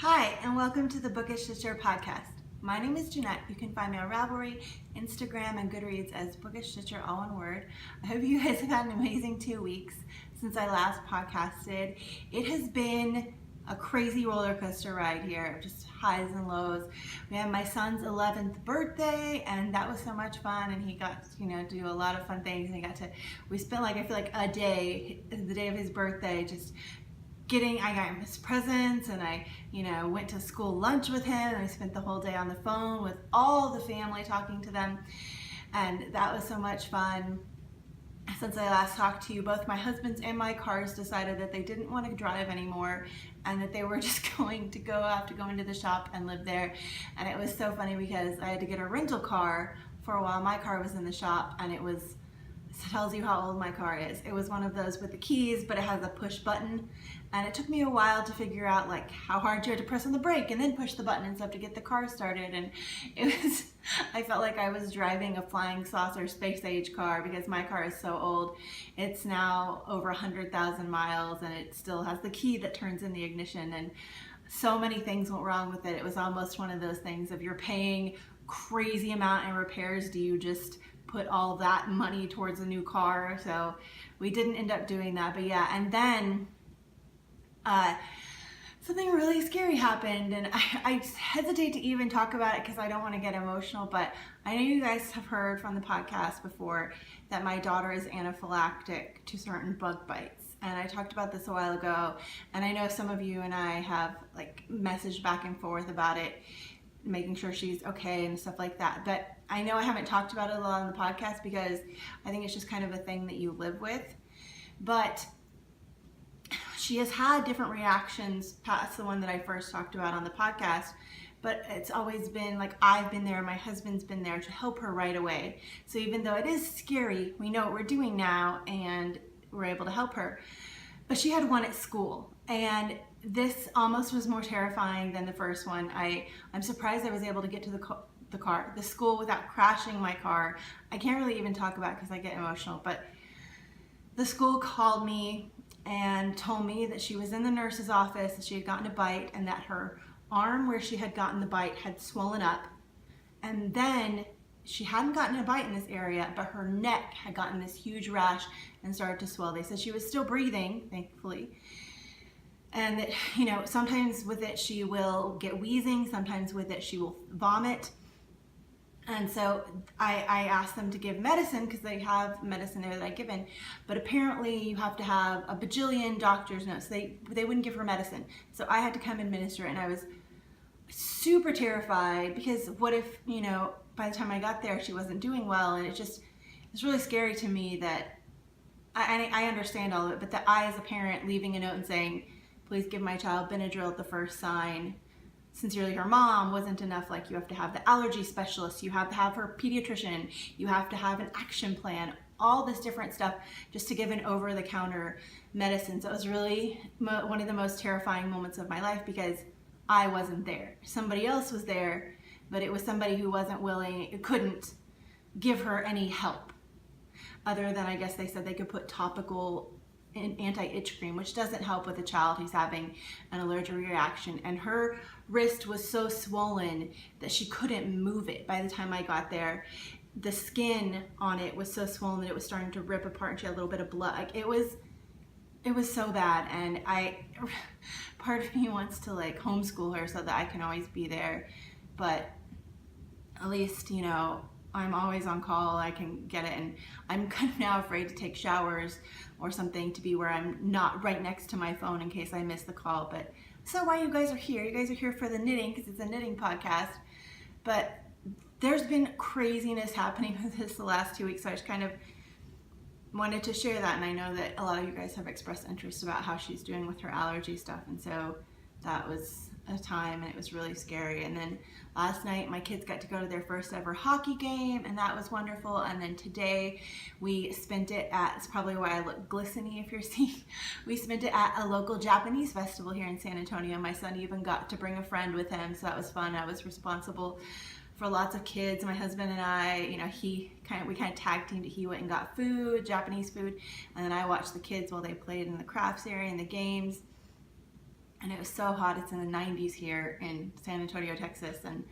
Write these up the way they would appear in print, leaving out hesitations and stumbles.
Hi, and welcome to the BookishStitcher podcast. My name is Jeanette. You can find me on Ravelry, Instagram, and Goodreads as BookishStitcher, all one word. I hope you guys have had an amazing 2 weeks since I last podcasted. It has been a crazy roller coaster ride here, just highs and lows. We had my son's 11th birthday, and that was so much fun, and he got to do a lot of fun things, and we spent I feel like a day, the day of his birthday, just I got him his presents, and I went to school lunch with him, and I spent the whole day on the phone with all the family talking to them, and that was so much fun. Since I last talked to you, both my husband's and my cars decided that they didn't want to drive anymore and that they were just going to have to go into the shop and live there. And it was so funny because I had to get a rental car for a while my car was in the shop, and it tells you how old my car is. It was one of those with the keys, but it has a push button, and it took me a while to figure out how hard you had to press on the brake and then push the button and stuff to get the car started. And I felt like I was driving a flying saucer space age car because my car is so old. It's now over 100,000 miles, and it still has the key that turns in the ignition, and so many things went wrong with it. It was almost one of those things of you're paying crazy amount in repairs, do you just put all that money towards a new car? So we didn't end up doing that. But yeah, and then something really scary happened, and I hesitate to even talk about it because I don't want to get emotional, but I know you guys have heard from the podcast before that my daughter is anaphylactic to certain bug bites, and I talked about this a while ago, and I know some of you and I have messaged back and forth about it, making sure she's okay and stuff like that. But I know I haven't talked about it a lot on the podcast because I think it's just kind of a thing that you live with. But she has had different reactions past the one that I first talked about on the podcast, but it's always been I've been there, my husband's been there to help her right away. So even though it is scary, we know what we're doing now and we're able to help her. But she had one at school, and this almost was more terrifying than the first one. I'm surprised I was able to get to the school without crashing my car. I can't really even talk about it because I get emotional, but the school called me and told me that she was in the nurse's office, that she had gotten a bite, and that her arm where she had gotten the bite had swollen up, and then she hadn't gotten a bite in this area, but her neck had gotten this huge rash and started to swell. They said she was still breathing, thankfully, and that sometimes with it she will get wheezing, sometimes with it she will vomit. And so I asked them to give medicine because they have medicine there that I given, but apparently you have to have a bajillion doctor's notes. They wouldn't give her medicine, so I had to come administer it, and I was super terrified because what if by the time I got there she wasn't doing well, and it's really scary to me that I understand all of it, but that I as a parent leaving a note and saying, please give my child Benadryl at the first sign. Sincerely, her mom, wasn't enough. You have to have the allergy specialist, you have to have her pediatrician, you have to have an action plan, all this different stuff just to give an over-the-counter medicine. So it was really one of the most terrifying moments of my life because I wasn't there. Somebody else was there, but it was somebody who wasn't willing, couldn't give her any help other than, I guess they said they could put topical anti-itch cream, which doesn't help with a child who's having an allergic reaction. And her wrist was so swollen that she couldn't move it. By the time I got there, the skin on it was so swollen that it was starting to rip apart, and she had a little bit of blood. It was so bad, and part of me wants to homeschool her so that I can always be there, but at least I'm always on call, I can get it, and I'm kind of now afraid to take showers or something to be where I'm not right next to my phone in case I miss the call. But so why you guys are here for the knitting, because it's a knitting podcast. But there's been craziness happening with this the last 2 weeks, so I just kind of wanted to share that, and I know that a lot of you guys have expressed interest about how she's doing with her allergy stuff, and so that was a time, and it was really scary. And then last night my kids got to go to their first ever hockey game, and that was wonderful. And then today we spent it at, it's probably why I look glistening if you're seeing, we spent it at a local Japanese festival here in San Antonio. My son even got to bring a friend with him, so that was fun. I was responsible for lots of kids. My husband and I, we kind of tag teamed. He went and got food, Japanese food, and then I watched the kids while they played in the crafts area and the games. and it was so hot. It's in the 90s here in San Antonio, Texas, and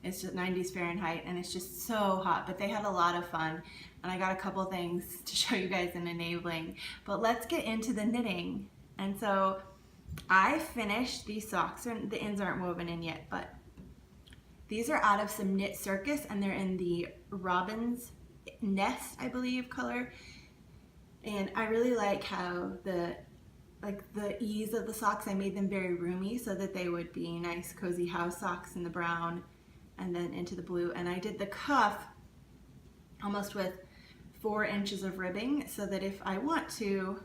it's just 90s Fahrenheit, and it's just so hot. But they had a lot of fun, and I got a couple things to show you guys in enabling. But let's get into the knitting. And so I finished these socks, and the ends aren't woven in yet, but these are out of some Knit Circus, and they're in the Robin's Nest, I believe, color. And I really like how the ease of the socks, I made them very roomy so that they would be nice cozy house socks in the brown and then into the blue. And I did the cuff almost with 4 inches of ribbing so that if I want to,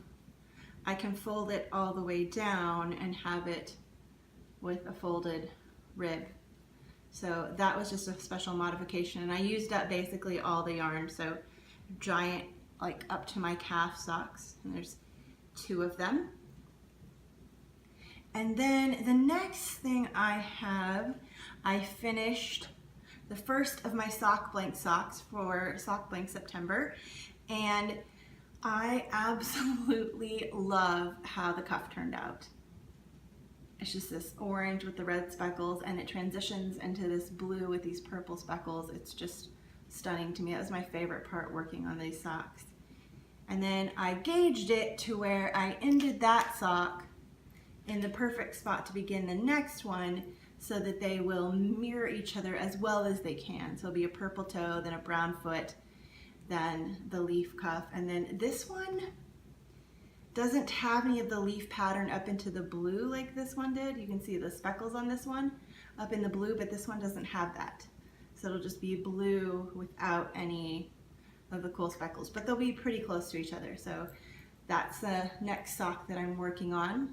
I can fold it all the way down and have it with a folded rib. So that was just a special modification, and I used up basically all the yarn. So giant, like up to my calf socks, and there's 2 of them. And then the next thing I have, I finished the first of my sock blank socks for Sock Blank September, and I absolutely love how the cuff turned out. It's just this orange with the red speckles, and it transitions into this blue with these purple speckles. It's just stunning to me. That was my favorite part working on these socks. And then I gauged it to where I ended that sock in the perfect spot to begin the next one so that they will mirror each other as well as they can. So it'll be a purple toe, then a brown foot, then the leaf cuff. And then this one doesn't have any of the leaf pattern up into the blue like this one did. You can see the speckles on this one up in the blue, but this one doesn't have that. So it'll just be blue without any of the cool speckles, but they'll be pretty close to each other. So that's the next sock that I'm working on.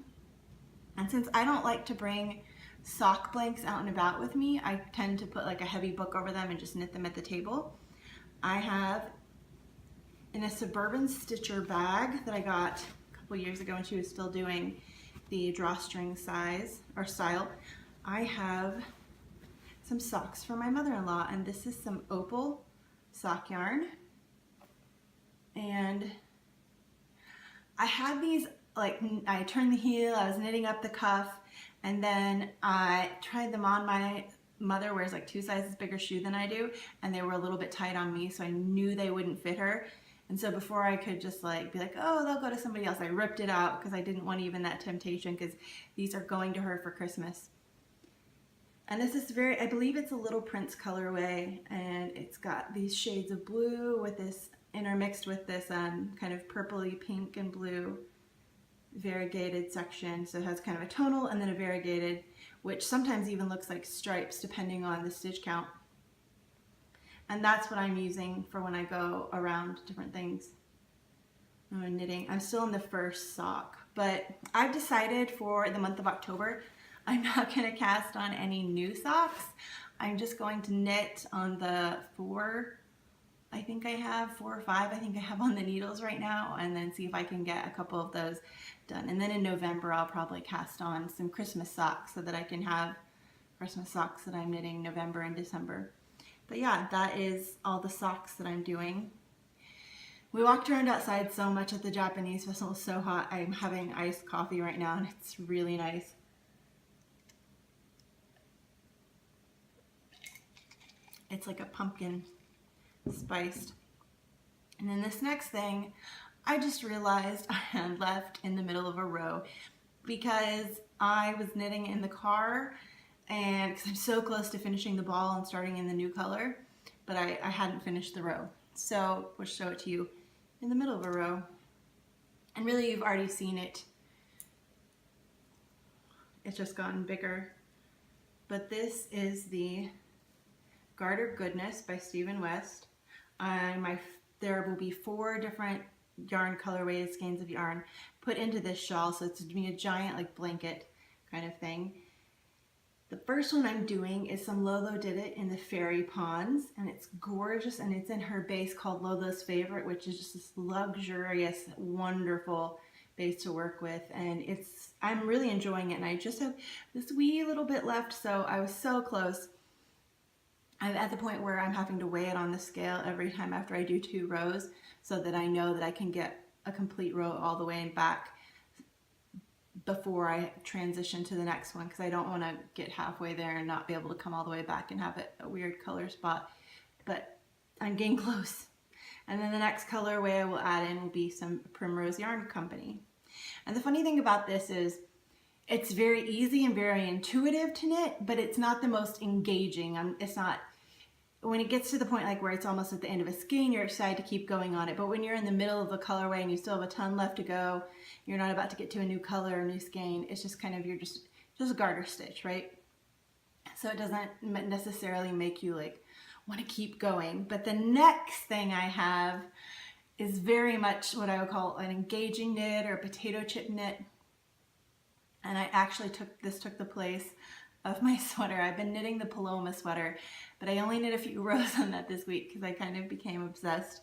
And since I don't like to bring sock blanks out and about with me, I tend to put like a heavy book over them and just knit them at the table. I have in a Suburban Stitcher bag that I got years ago when she was still doing the drawstring size or style, I have some socks for my mother-in-law, and this is some opal sock yarn. And I had these, like, I turned the heel, I was knitting up the cuff, and then I tried them on. My mother wears like 2 sizes bigger shoe than I do, and they were a little bit tight on me, so I knew they wouldn't fit her. And so before I could just like be like, oh, they'll go to somebody else, I ripped it out because I didn't want even that temptation, because these are going to her for Christmas. And this is very, I believe it's a Little Prince colorway, and it's got these shades of blue with this intermixed with this kind of purpley pink and blue variegated section. So it has kind of a tonal and then a variegated, which sometimes even looks like stripes depending on the stitch count. And that's what I'm using for when I go around different things. I'm knitting. I'm still in the first sock, but I've decided for the month of October, I'm not going to cast on any new socks. I'm just going to knit on the 4 or 5 I think I have on the needles right now, and then see if I can get a couple of those done. And then in November, I'll probably cast on some Christmas socks so that I can have Christmas socks that I'm knitting November and December. But yeah, that is all the socks that I'm doing. We walked around outside so much at the Japanese festival. It's so hot. I'm having iced coffee right now, and it's really nice. It's like a pumpkin spiced. And then this next thing, I just realized I had left in the middle of a row because I was knitting in the car, and because I'm so close to finishing the ball and starting in the new color, but I hadn't finished the row. So we'll show it to you in the middle of a row. And really, you've already seen it. It's just gotten bigger. But this is the Garter Goodness by Stephen West. There will be 4 different yarn colorways, skeins of yarn, put into this shawl, so it's to be a giant like blanket kind of thing. The first one I'm doing is some Lolo did it in the Fairy Ponds, and it's gorgeous, and it's in her base called Lolo's Favorite, which is just this luxurious, wonderful base to work with, and I'm really enjoying it, and I just have this wee little bit left, so I was so close. I'm at the point where I'm having to weigh it on the scale every time after I do 2 rows so that I know that I can get a complete row all the way and back. before I transition to the next one, because I don't want to get halfway there and not be able to come all the way back and have it a weird color spot. But I'm getting close. And then the next colorway I will add in will be some Primrose Yarn Company. And the funny thing about this is it's very easy and very intuitive to knit, but it's not the most engaging. It's not, when it gets to the point like where it's almost at the end of a skein, you're excited to keep going on it. But when you're in the middle of a colorway and you still have a ton left to go, you're not about to get to a new color or a new skein, it's just kind of, you're just a garter stitch, right? So it doesn't necessarily make you like want to keep going. But the next thing I have is very much what I would call an engaging knit or a potato chip knit. And I actually took the place of my sweater. I've been knitting the Paloma sweater, but I only knit a few rows on that this week because I kind of became obsessed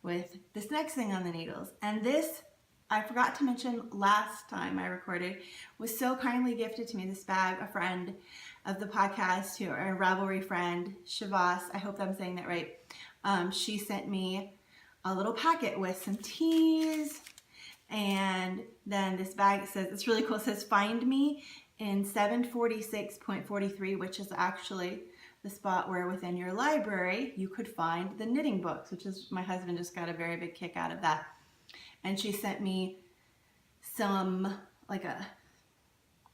with this next thing on the needles. And this, I forgot to mention last time I recorded, was so kindly gifted to me, this bag, a friend of the podcast, who, a Ravelry friend, Shavas, I hope I'm saying that right. She sent me a little packet with some teas, and then this bag, it says, it's really cool, it says find me in 746.43, which is actually the spot where within your library you could find the knitting books, which is, my husband just got a very big kick out of that. And she sent me some, like a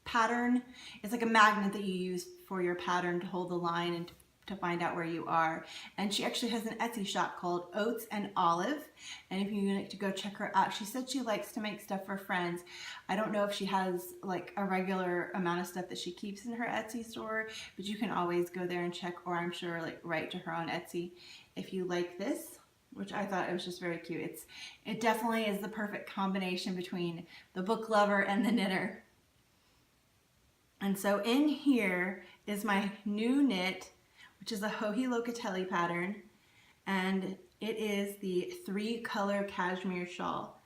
pattern. It's like a magnet that you use for your pattern to hold the line and to find out where you are. And she actually has an Etsy shop called Oats and Olive. And if you need to go check her out, she said she likes to make stuff for friends. I don't know if she has like a regular amount of stuff that she keeps in her Etsy store, but you can always go there and check, or I'm sure like write to her on Etsy if you like this, which I thought it was just very cute. It definitely is the perfect combination between the book lover and the knitter. And so in here is my new knit, which is a Joji Locatelli pattern, and it is the 3-color cashmere shawl.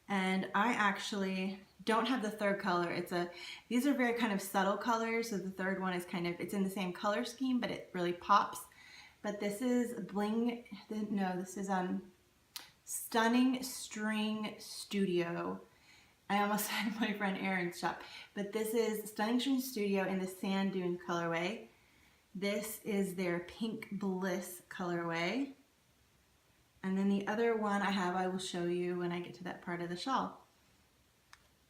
And I actually don't have the third color. These are very kind of subtle colors, so the third one is kind of, it's in the same color scheme, but it really pops. But this is this is Stunning String Studio. I almost said my friend Erin's shop, but this is Stunning String Studio in the Sand Dune colorway. This is their Pink Bliss colorway. And then the other one I have, I will show you when I get to that part of the shawl.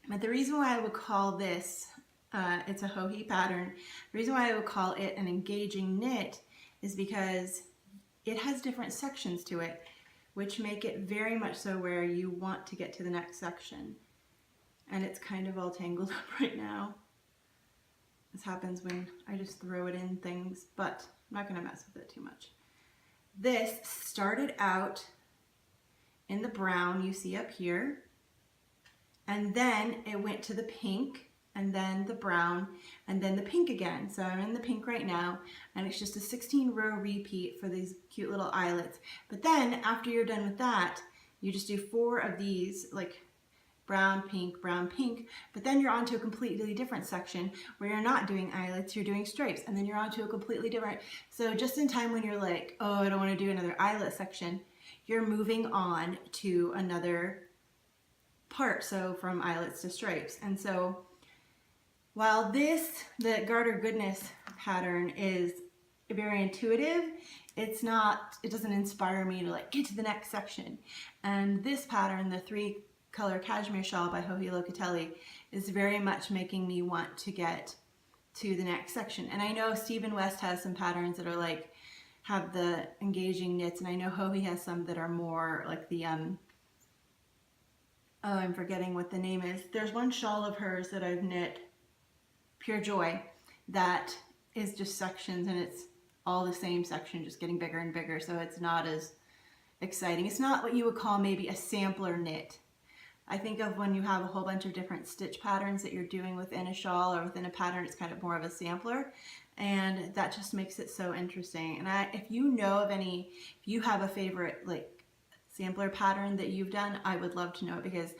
But the reason why I would call this, it's a Joji pattern, the reason why I would call it an engaging knit is because it has different sections to it, which make it very much so where you want to get to the next section. And it's kind of all tangled up right now. This happens when I just throw it in things, but I'm not going to mess with it too much. This started out in the brown you see up here, and then it went to the pink, and then the brown, and then the pink again. So I'm in the pink right now, and it's just a 16-row repeat for these cute little eyelets. But then after you're done with that, you just do 4 of these, like brown, pink, but then you're on to a completely different section where you're not doing eyelets, you're doing stripes, and then you're on to a completely different, so just in time when you're like, oh, I don't want to do another eyelet section, you're moving on to another part, so from eyelets to stripes. And so while the Garter Goodness pattern is very intuitive, it doesn't inspire me to like get to the next section. And this pattern, the 3-color cashmere shawl by Joji Locatelli, is very much making me want to get to the next section. And I know Stephen West has some patterns that are like, have the engaging knits, and I know Joji has some that are more like the, oh, I'm forgetting what the name is. There's one shawl of hers that I've knit, Pure Joy, that is just sections, and it's all the same section, just getting bigger and bigger, so it's not as exciting. It's not what you would call maybe a sampler knit. I think of when you have a whole bunch of different stitch patterns that you're doing within a shawl or within a pattern, it's kind of more of a sampler, and that just makes it so interesting. And if you know of any, if you have a favorite like sampler pattern that you've done, I would love to know it, because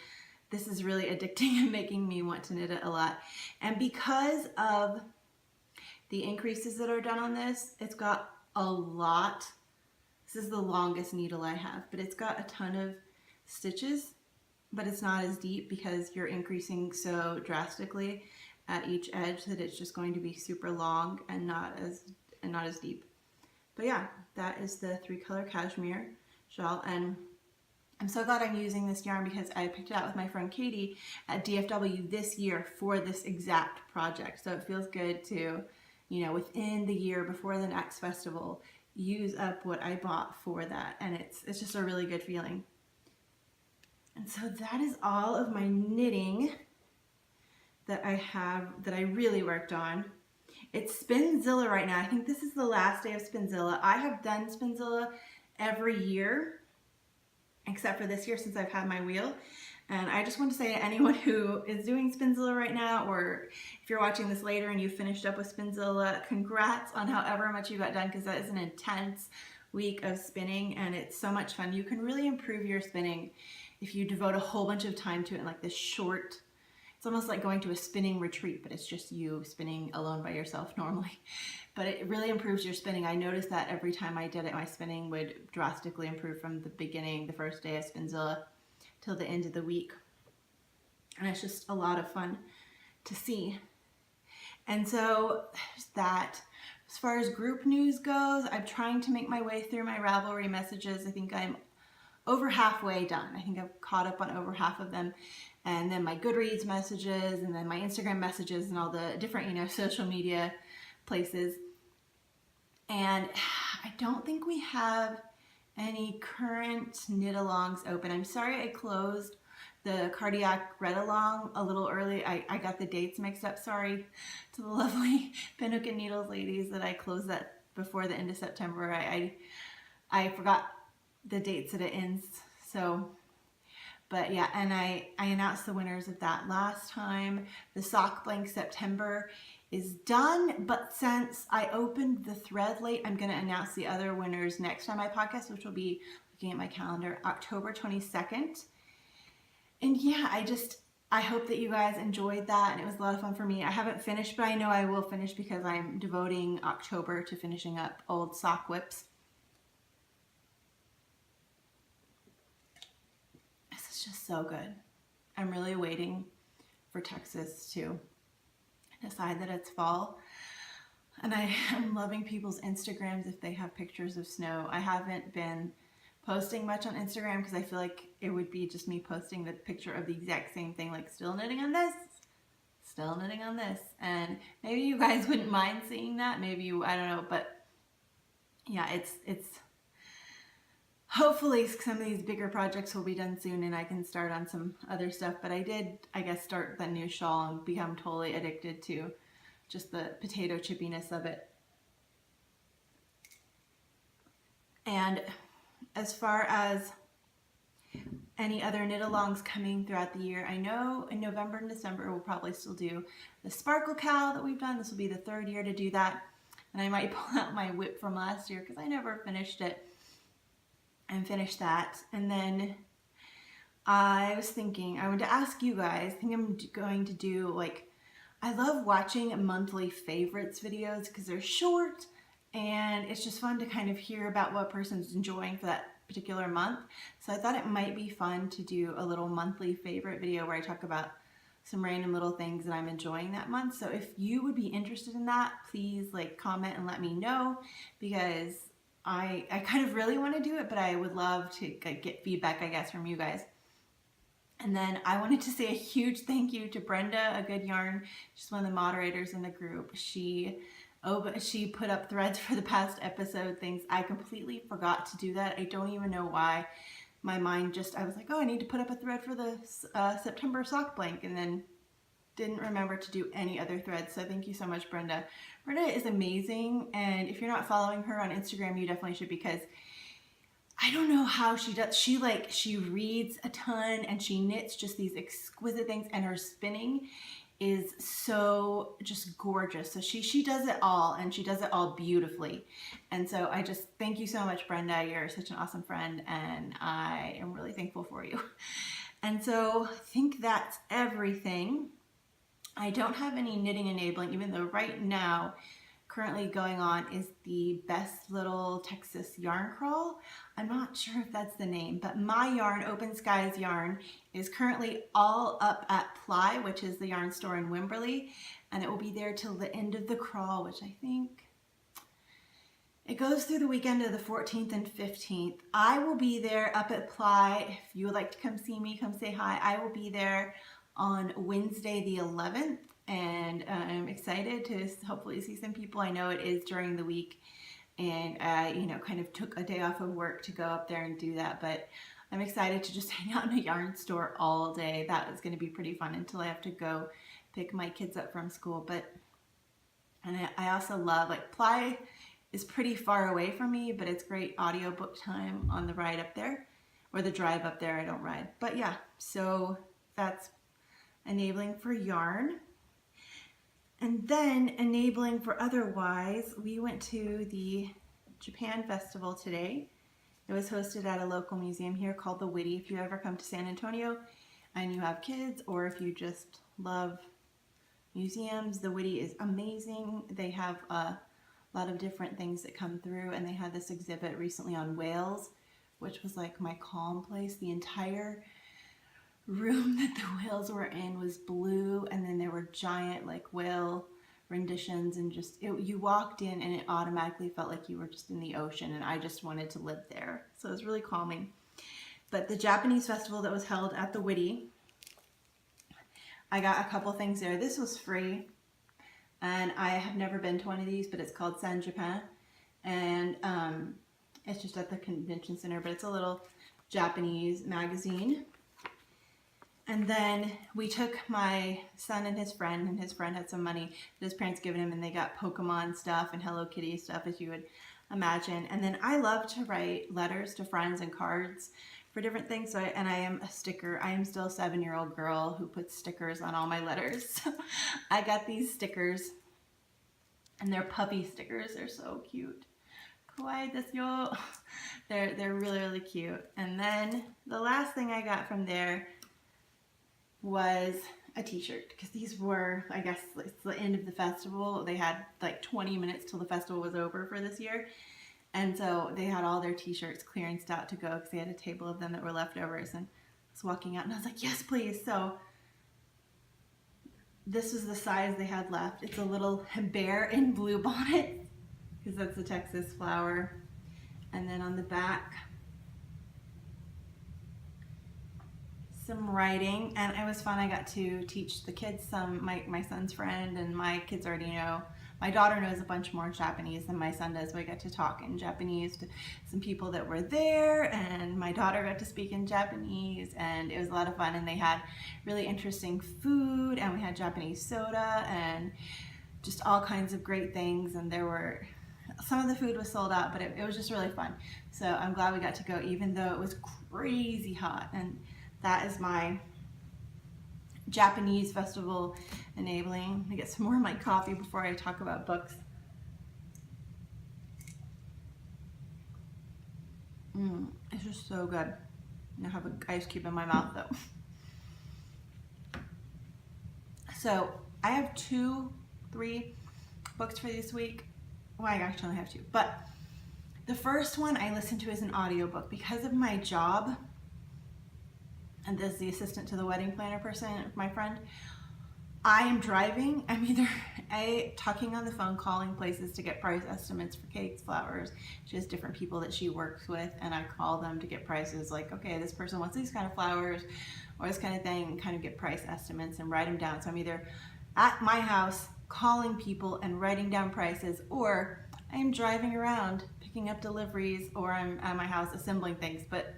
this is really addicting and making me want to knit it a lot. And because of the increases that are done on this, it's got a lot. This is the longest needle I have, but it's got a ton of stitches. but it's not as deep because you're increasing so drastically at each edge that it's just going to be super long and not as deep. But yeah, that is the 3-color cashmere shawl, and I'm so glad I'm using this yarn because I picked it out with my friend Katie at DFW this year for this exact project. So it feels good to, you know, within the year before the next festival, use up what I bought for that, and it's just a really good feeling. And so that is all of my knitting that I have, that I really worked on. It's Spinzilla right now. I think this is the last day of Spinzilla. I have done Spinzilla every year, except for this year since I've had my wheel. And I just want to say to anyone who is doing Spinzilla right now, or if you're watching this later and you finished up with Spinzilla, congrats on however much you got done, because that is an intense week of spinning and it's so much fun. You can really improve your spinning if you devote a whole bunch of time to it in like this short, it's almost like going to a spinning retreat, but it's just you spinning alone by yourself normally. But it really improves your spinning. I noticed that every time I did it, my spinning would drastically improve from the beginning, the first day of Spinzilla, till the end of the week. And it's just a lot of fun to see. And so there's that. As far as group news goes, I'm trying to make my way through my Ravelry messages. I think I'm over halfway done. I think I've caught up on over half of them. And then my Goodreads messages, and then my Instagram messages, and all the different, you know, social media places. And I don't think we have any current knit-alongs open. I'm sorry I closed the cardiac read-along a little early. I got the dates mixed up. Sorry to the lovely Pinhook and Needles ladies that I closed that before the end of September. I forgot the dates that it ends. So, but yeah, and I announced the winners of that last time. The Sock Blank September is done, but since I opened the thread late, I'm going to announce the other winners next time I podcast, which will be, looking at my calendar, October 22nd. And yeah, I hope that you guys enjoyed that, and it was a lot of fun for me. I haven't finished, but I know I will finish because I'm devoting October to finishing up old sock whips. This is just so good. I'm really waiting for Texas to decide that it's fall. And I am loving people's Instagrams if they have pictures of snow. I haven't been posting much on Instagram because I feel like it would be just me posting the picture of the exact same thing, like still knitting on this, still knitting on this. And maybe you guys wouldn't mind seeing that. Maybe you, I don't know, but yeah, it's hopefully some of these bigger projects will be done soon and I can start on some other stuff. But I did, I guess, start that new shawl and become totally addicted to just the potato chippiness of it. And as far as any other knit-alongs coming throughout the year, I know in November and December we'll probably still do the Sparkle Cow that we've done. This will be the 3rd year to do that. And I might pull out my whip from last year because I never finished it and finish that. And then I was thinking, I wanted to ask you guys, I think I'm going to do, like, I love watching monthly favorites videos because they're short and it's just fun to kind of hear about what person's enjoying for that particular month. So I thought it might be fun to do a little monthly favorite video where I talk about some random little things that I'm enjoying that month. So if you would be interested in that, please like comment and let me know, because I kind of really want to do it, but I would love to get feedback, I guess, from you guys. And then I wanted to say a huge thank you to Brenda, A Good Yarn. She's one of the moderators in the group. She put up threads for the past episode things. I completely forgot to do that. I don't even know why. My mind just, I was like, oh, I need to put up a thread for the September sock blank, and then didn't remember to do any other threads. So thank you so much, Brenda. Brenda is amazing, and if you're not following her on Instagram, you definitely should, because I don't know how she does. She reads a ton and she knits just these exquisite things, and her spinning is so just gorgeous. So she does it all, and she does it all beautifully. And so I just thank you so much, Brenda. You're such an awesome friend, and I am really thankful for you. And so I think that's everything. I don't have any knitting enabling, even though right now currently going on is the Best Little Texas Yarn Crawl. I'm not sure if that's the name, but my yarn, Open Skies Yarn, is currently all up at Ply, which is the yarn store in Wimberley, and it will be there till the end of the crawl, which I think it goes through the weekend of the 14th and 15th. I will be there up at Ply. If you would like to come see me, come say hi. I will be there on Wednesday the 11th, and I'm excited to hopefully see some people. I know it is during the week, and I, kind of took a day off of work to go up there and do that, but I'm excited to just hang out in a yarn store all day. That is going to be pretty fun until I have to go pick my kids up from school. And I also love, Ply is pretty far away from me, but it's great audiobook time on the ride up there, or the drive up there. I don't ride, but yeah, so that's enabling for yarn. And then enabling for otherwise, we went to the Japan Festival today. It was hosted at a local museum here called the Whitty. If you ever come to San Antonio and you have kids, or if you just love museums, the Whitty is amazing. They have a lot of different things that come through, and they had this exhibit recently on whales, which was like my calm place. The entire room that the whales were in was blue, and then there were giant whale renditions, and you walked in and it automatically felt like you were just in the ocean, and I just wanted to live there. So it was really calming. But the Japanese festival that was held at the Whitty, I got a couple things there. This was free, and I have never been to one of these, but it's called San Japan, and it's just at the convention center, but it's a little Japanese magazine. And then we took my son and his friend had some money that his parents given him, and they got Pokemon stuff and Hello Kitty stuff, as you would imagine. And then I love to write letters to friends and cards for different things. And I am a sticker. I am still a 7-year-old girl who puts stickers on all my letters. So I got these stickers, and they're puppy stickers. They're so cute. Kawaii desu yo. They're really, really cute. And then the last thing I got from there was a t-shirt, because these were, I guess it's the end of the festival. They had 20 minutes till the festival was over for this year, and so they had all their t-shirts clearanced out to go, because they had a table of them that were leftovers. And I was walking out and I was like, yes please. So this was the size they had left. It's a little bear in blue bonnet, because that's the Texas flower. And then on the back, some writing, and it was fun. I got to teach the kids some, my son's friend, and my kids already know. My daughter knows a bunch more Japanese than my son does, but I got to talk in Japanese to some people that were there, and my daughter got to speak in Japanese, and it was a lot of fun. And they had really interesting food, and we had Japanese soda, and just all kinds of great things. And there were, some of the food was sold out, but it was just really fun. So I'm glad we got to go, even though it was crazy hot. And that is my Japanese festival enabling. Let me get some more of my coffee before I talk about books. It's just so good. I have an ice cube in my mouth though. So I have 3 books for this week. Well, I actually only have 2, but the first one I listened to is an audiobook because of my job. And as the assistant to the wedding planner person, my friend, I am driving. I'm either talking on the phone, calling places to get price estimates for cakes, flowers. She has different people that she works with, and I call them to get prices. Like, okay, this person wants these kind of flowers or this kind of thing, and kind of get price estimates and write them down. So I'm either at my house calling people and writing down prices, or I'm driving around picking up deliveries, or I'm at my house assembling things. But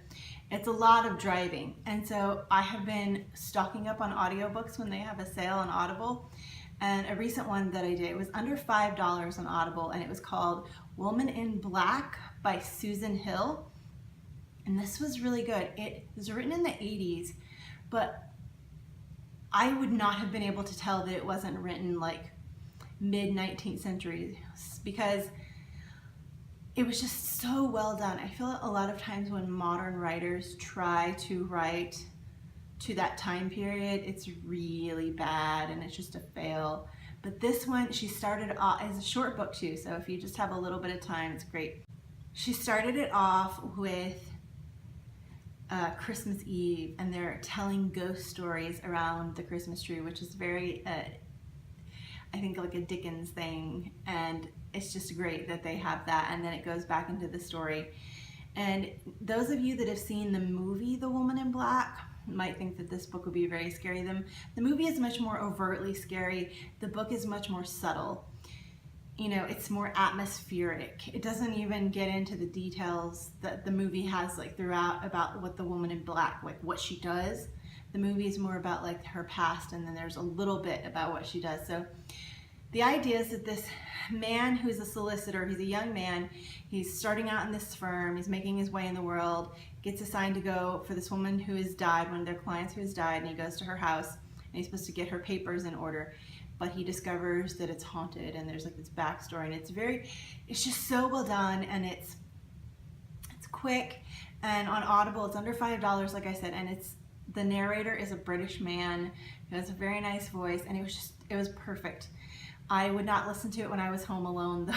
it's a lot of driving, and so I have been stocking up on audiobooks when they have a sale on Audible. And a recent one that I did, it was under $5 on Audible, and it was called Woman in Black by Susan Hill. And this was really good. It was written in the 80s, but I would not have been able to tell that it wasn't written like mid-19th century, because it was just so well done. I feel a lot of times when modern writers try to write to that time period, it's really bad and it's just a fail. But this one, she started off as a short book too, so if you just have a little bit of time, it's great. She started it off with Christmas Eve, and they're telling ghost stories around the Christmas tree, which is very, I think, like a Dickens thing, and it's just great that they have that, and then it goes back into the story. And those of you that have seen the movie The Woman in Black might think that this book would be very scary. The movie is much more overtly scary. The book is much more subtle. You know, it's more atmospheric. It doesn't even get into the details that the movie has like throughout about what the woman in black, like what she does. The movie is more about like her past, and then there's a little bit about what she does. So the idea is that this man who's a solicitor, he's a young man, he's starting out in this firm, he's making his way in the world, gets assigned to go for this woman who has died, one of their clients who has died, and he goes to her house, and he's supposed to get her papers in order. But he discovers that it's haunted, and there's like this backstory, and it's just so well done, and it's quick, and on Audible it's under $5, like I said, and the narrator is a British man who has a very nice voice, and it was perfect. I would not listen to it when I was home alone though.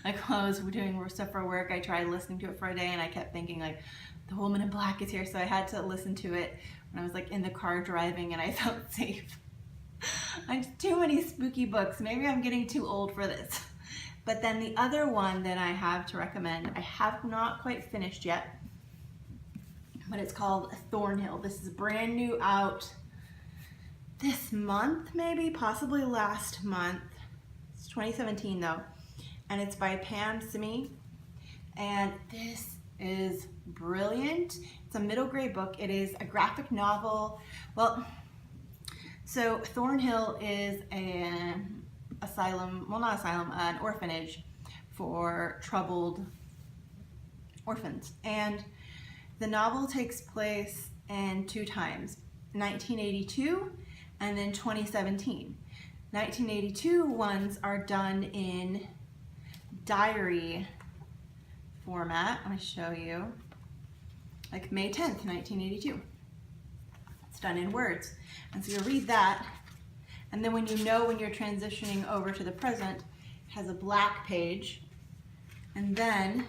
Like when I was doing stuff for work, I tried listening to it for a day, and I kept thinking like, the woman in black is here, so I had to listen to it when I was like in the car driving, and I felt safe. I have too many spooky books. Maybe I'm getting too old for this. But then the other one that I have to recommend, I have not quite finished yet, but it's called Thornhill. This is brand new out this month, maybe, possibly last month. It's 2017 though, and it's by Pam Smy, and this is brilliant. It's a middle grade book. It is a graphic novel. Well, so Thornhill is an an orphanage for troubled orphans. And the novel takes place in two times, 1982 and then 2017. 1982 ones are done in diary format. I'm going to show you, like May 10th, 1982. It's done in words. And so you'll read that, and then when you're transitioning over to the present, it has a black page, and then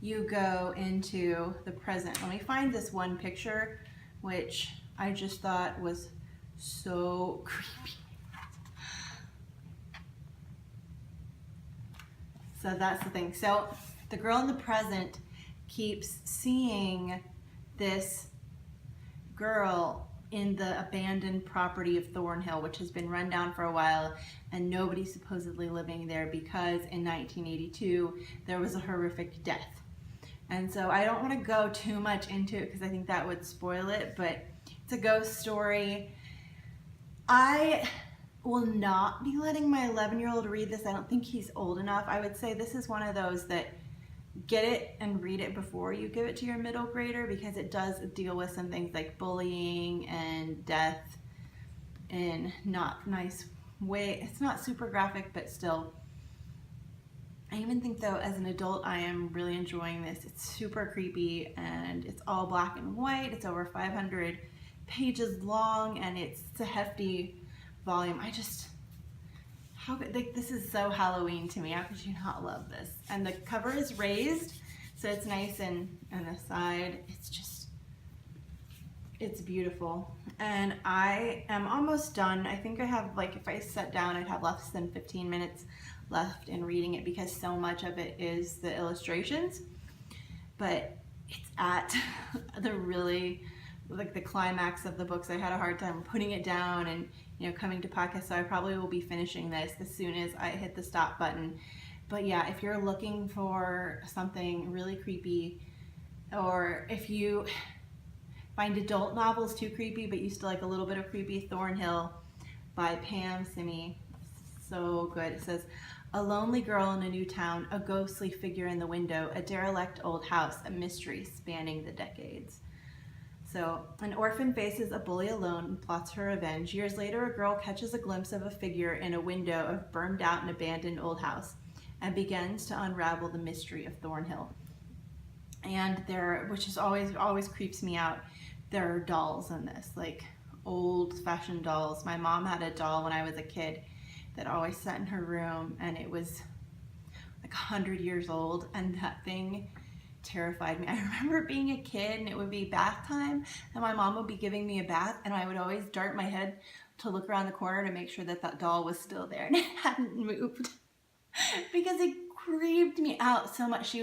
you go into the present. Let me find this one picture, which I just thought was so creepy. So that's the thing. So the girl in the present keeps seeing this girl in the abandoned property of Thornhill, which has been run down for a while, and nobody's supposedly living there because in 1982 there was a horrific death. And so I don't want to go too much into it because I think that would spoil it, but it's a ghost story. I will not be letting my 11-year-old read this. I don't think he's old enough. I would say this is one of those that get it and read it before you give it to your middle grader, because it does deal with some things like bullying and death in not nice way. It's not super graphic, but still. I even think though as an adult I am really enjoying this. It's super creepy, and it's all black and white. It's over 500 pages long, and it's a hefty volume. This is so Halloween to me. How could you not love this? And the cover is raised, so it's nice, and the side, it's beautiful. And I am almost done. I think I have, like, if I sat down, I'd have less than 15 minutes left in reading it, because so much of it is the illustrations. But it's at the really, like, the climax of the books. I had a hard time putting it down and coming to podcast, so I probably will be finishing this as soon as I hit the stop button. But yeah, if you're looking for something really creepy, or if you find adult novels too creepy but you still like a little bit of creepy, Thornhill by Pam Smy, so good. It says, a lonely girl in a new town, a ghostly figure in the window, a derelict old house, a mystery spanning the decades. So, an orphan faces a bully alone and plots her revenge. Years later, a girl catches a glimpse of a figure in a window of burned out and abandoned old house and begins to unravel the mystery of Thornhill. And which is always creeps me out, there are dolls in this, like old-fashioned dolls. My mom had a doll when I was a kid that always sat in her room, and it was like 100 years old, and that thing terrified me. I remember being a kid and it would be bath time and my mom would be giving me a bath, and I would always dart my head to look around the corner to make sure that that doll was still there and it hadn't moved because it creeped me out so much. She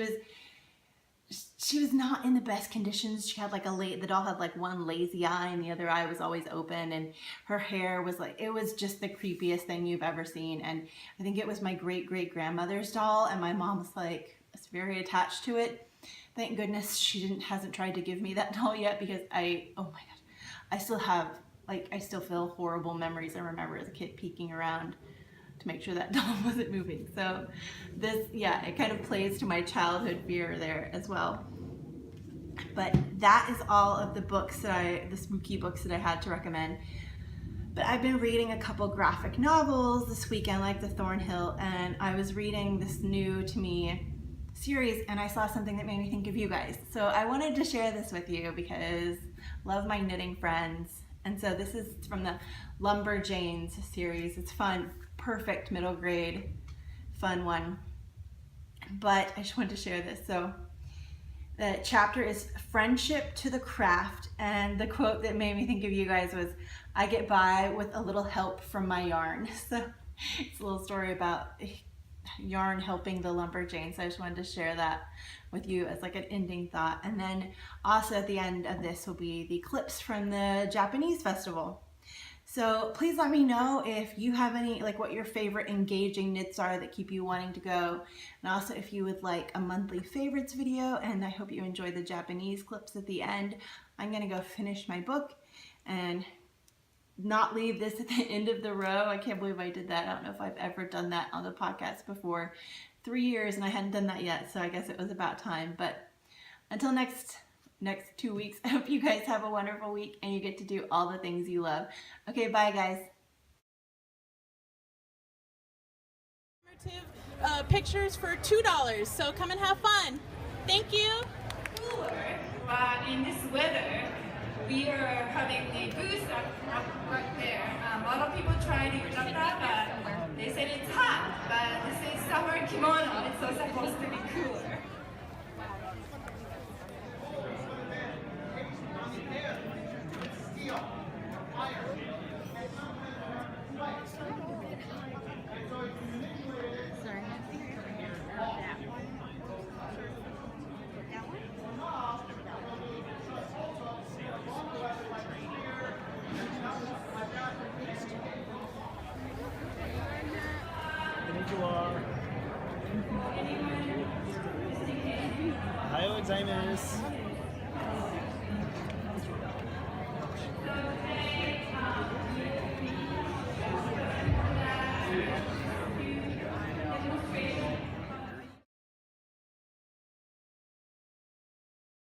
was not in the best conditions. She had like the doll had like one lazy eye and the other eye was always open, and her hair was like, it was just the creepiest thing you've ever seen. And I think it was my great-great-grandmother's doll, and my mom was like very attached to it. Thank goodness she hasn't tried to give me that doll yet, because oh my god, I still feel horrible memories. I remember as a kid peeking around to make sure that doll wasn't moving. So this, yeah, it kind of plays to my childhood fear there as well. But that is all of the books the spooky books that I had to recommend. But I've been reading a couple graphic novels this weekend, like the Thornhill, and I was reading this new to me series and I saw something that made me think of you guys. So I wanted to share this with you because I love my knitting friends. And so this is from the Lumberjanes series. It's fun, perfect middle grade, fun one. But I just wanted to share this. So the chapter is Friendship to the Craft, and the quote that made me think of you guys was, "I get by with a little help from my yarn." So it's a little story about yarn helping the Lumberjanes. So I just wanted to share that with you as like an ending thought. And then also at the end of this will be the clips from the Japanese festival. So please let me know if you have any, like what your favorite engaging knits are that keep you wanting to go. And also if you would like a monthly favorites video, and I hope you enjoy the Japanese clips at the end. I'm gonna go finish my book and not leave this at the end of the row. I can't believe I did that. I don't know if I've ever done that on the podcast before. 3 years and I hadn't done that yet, so I guess it was about time. But until next 2 weeks, I hope you guys have a wonderful week and you get to do all the things you love. Okay, bye guys. Pictures for $2, so come and have fun. Thank you. Cooler, but in this weather, we are having the booth right there. A lot of people try to use that, but they said it's hot. But this is summer kimono. It's also supposed to be cooler. Ohayou gozaimasu.